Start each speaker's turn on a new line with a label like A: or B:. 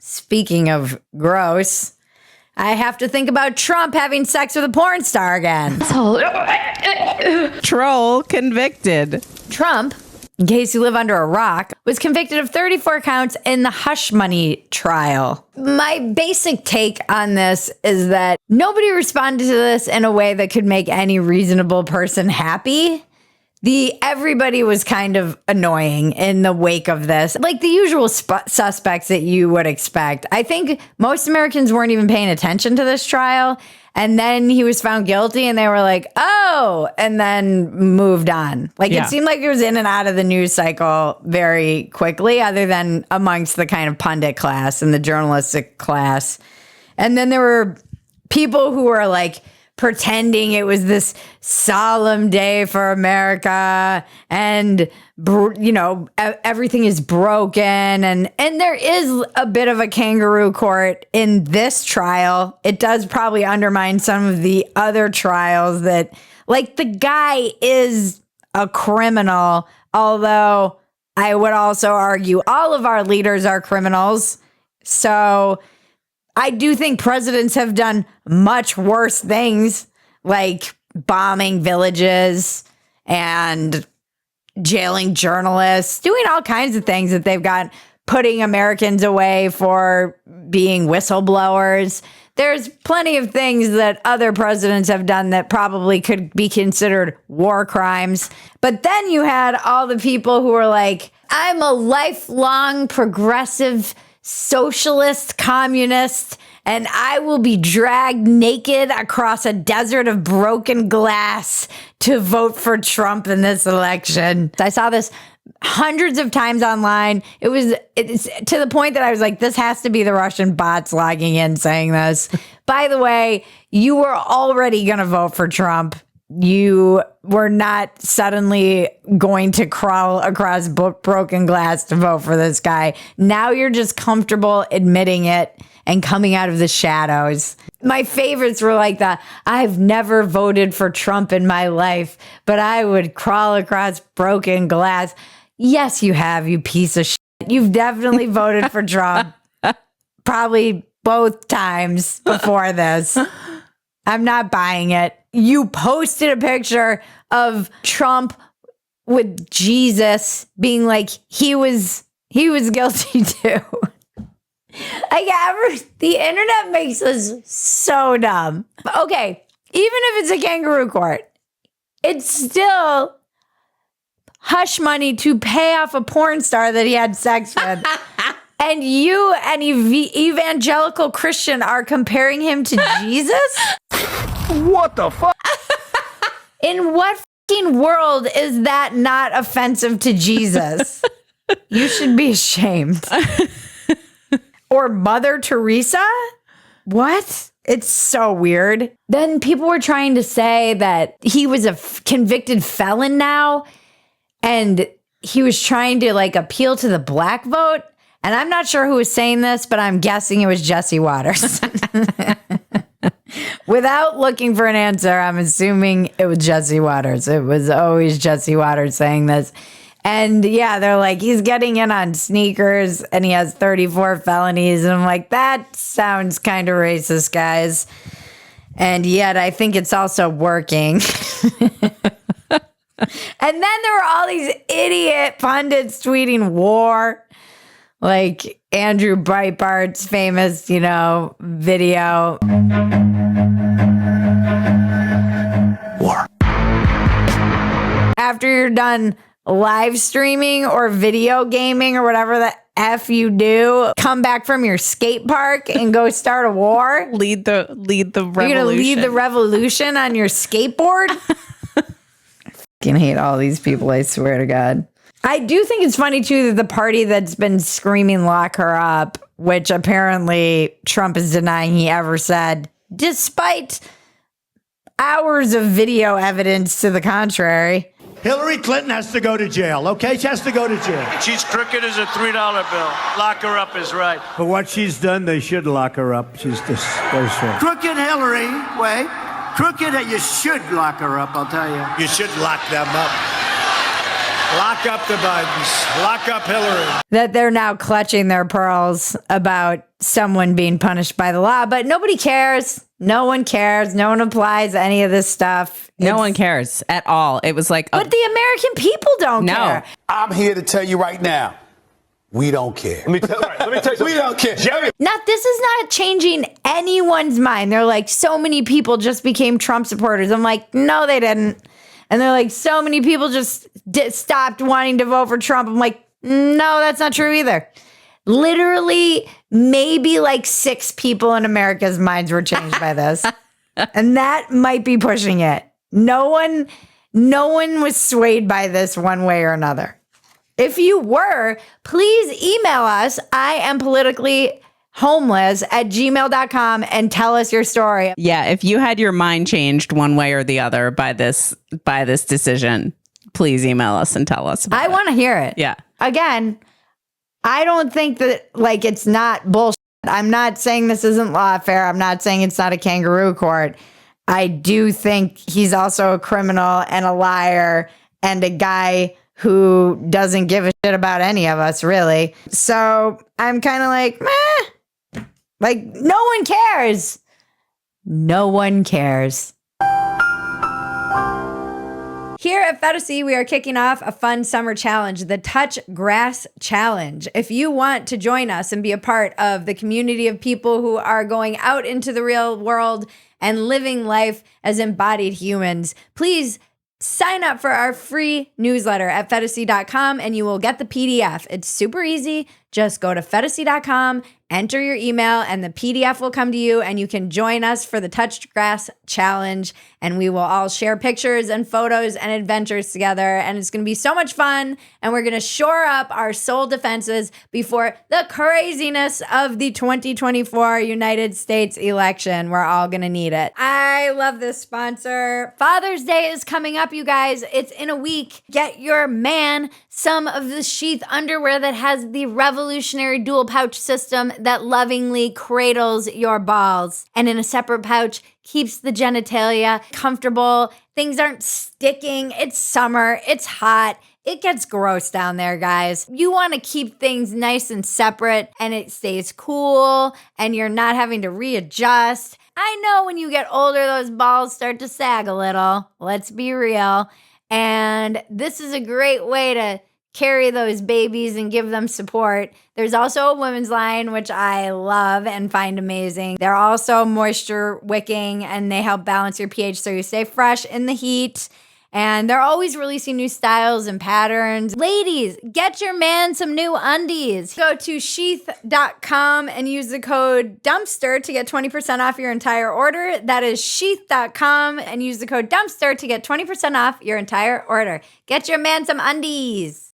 A: Speaking of gross, I have to think about Trump having sex with a porn star again.
B: Troll convicted.
A: Trump, in case you live under a rock, was convicted of 34 counts in the hush money trial. My basic take on this is that nobody responded to this in a way that could make any reasonable person happy. Everybody was kind of annoying in the wake of this, like the usual suspects that you would expect. I think most Americans weren't even paying attention to this trial. And then he was found guilty and they were like, oh, and then moved on. It seemed like it was in and out of the news cycle very quickly, other than amongst the kind of pundit class and the journalistic class. And then there were people who were like, pretending it was this solemn day for America and, everything is broken. And there is a bit of a kangaroo court in this trial. It does probably undermine some of the other trials that, the guy is a criminal, although I would also argue all of our leaders are criminals. So I do think presidents have done much worse things, like bombing villages and jailing journalists, doing all kinds of things that they've got, putting Americans away for being whistleblowers. There's plenty of things that other presidents have done that probably could be considered war crimes. But then you had all the people who were like, I'm a lifelong progressive socialist, communist, and I will be dragged naked across a desert of broken glass to vote for Trump in this election. I saw this hundreds of times online. It's to the point that I was like, this has to be the Russian bots logging in saying this. By the way, you were already going to vote for Trump. You were not suddenly going to crawl across broken glass to vote for this guy. Now you're just comfortable admitting it and coming out of the shadows. My favorites were like I've never voted for Trump in my life, but I would crawl across broken glass. Yes, you have, you piece of shit. You've definitely voted for Trump. Probably both times before this. I'm not buying it. You posted a picture of Trump with Jesus being like he was guilty too. The internet makes us so dumb. Okay, even if it's a kangaroo court, it's still hush money to pay off a porn star that he had sex with. And you, an evangelical Christian, are comparing him to Jesus?
C: What the fuck?
A: In what fucking world is that not offensive to Jesus? You should be ashamed. Or Mother Teresa? What? It's so weird. Then people were trying to say that he was a convicted felon now, and he was trying to appeal to the black vote. And I'm not sure who was saying this, but I'm guessing it was Jesse Waters. Without looking for an answer, I'm assuming it was Jesse Waters. It was always Jesse Waters saying this. And yeah, they're like, he's getting in on sneakers and he has 34 felonies. And I'm like, that sounds kind of racist, guys. And yet I think it's also working. And then there were all these idiot pundits tweeting war. Like Andrew Breitbart's famous, video.
C: War.
A: After you're done live streaming or video gaming or whatever the F you do, come back from your skate park and go start a war.
B: Lead the revolution.
A: You're going to lead the revolution on your skateboard? I fucking hate all these people, I swear to God. I do think it's funny, too, that the party that's been screaming lock her up, which apparently Trump is denying he ever said, despite hours of video evidence to the contrary.
D: Hillary Clinton has to go to jail, okay? She has to go to jail.
E: She's crooked as a $3 bill. Lock her up is right.
D: For what she's done, they should lock her up. She's just very short.
F: Crooked Hillary, wait. Crooked, you should lock her up, I'll tell you.
D: You should lock them up. Lock up the Bidens. Lock up Hillary.
A: That they're now clutching their pearls about someone being punished by the law, but nobody cares. No one cares. No one applies any of this stuff.
B: No one cares at all. It was like,
A: But the American people don't
B: No.
A: care.
G: I'm here to tell you right now, we don't care.
C: Let me tell you
G: We don't care. Jerry.
A: This is not changing anyone's mind. They're like, so many people just became Trump supporters. I'm like, no, they didn't. And they're like, so many people just stopped wanting to vote for Trump. I'm like, no, that's not true either. Literally, maybe like 6 people in America's minds were changed by this. And that might be pushing it. No one was swayed by this one way or another. If you were, please email us. I am politically homeless at gmail.com and tell us your story.
B: yeah, if you had your mind changed one way or the other by this decision, please email us and tell us.
A: I want to hear it.
B: Yeah.
A: Again, I don't think that like it's not bullshit. I'm not saying this isn't lawfare. I'm not saying it's not a kangaroo court. I do think he's also a criminal and a liar and a guy who doesn't give a shit about any of us, really. So I'm kind of like, meh. Like, no one cares. No one cares. Here at Phetasy, we are kicking off a fun summer challenge, the Touch Grass Challenge. If you want to join us and be a part of the community of people who are going out into the real world and living life as embodied humans, please sign up for our free newsletter at Phetasy.com and you will get the PDF. It's super easy. Just go to Phetasy.com, enter your email, and the PDF will come to you, and you can join us for the Touch Grass Challenge, and we will all share pictures and photos and adventures together, and it's going to be so much fun, and we're going to shore up our soul defenses before the craziness of the 2024 United States election. We're all going to need it. I love this sponsor. Father's Day is coming up, you guys. It's in a week. Get your man some of the sheath underwear that has the revolutionary dual pouch system that lovingly cradles your balls. And in a separate pouch, keeps the genitalia comfortable. Things aren't sticking. It's summer. It's hot. It gets gross down there, guys. You want to keep things nice and separate and it stays cool and you're not having to readjust. I know when you get older, those balls start to sag a little. Let's be real. And this is a great way to carry those babies and give them support. There's also a women's line, which I love and find amazing. They're also moisture wicking and they help balance your pH so you stay fresh in the heat. And they're always releasing new styles and patterns. Ladies, get your man some new undies. Go to sheath.com and use the code dumpster to get 20% off your entire order. That is sheath.com and use the code dumpster to get 20% off your entire order. Get your man some undies.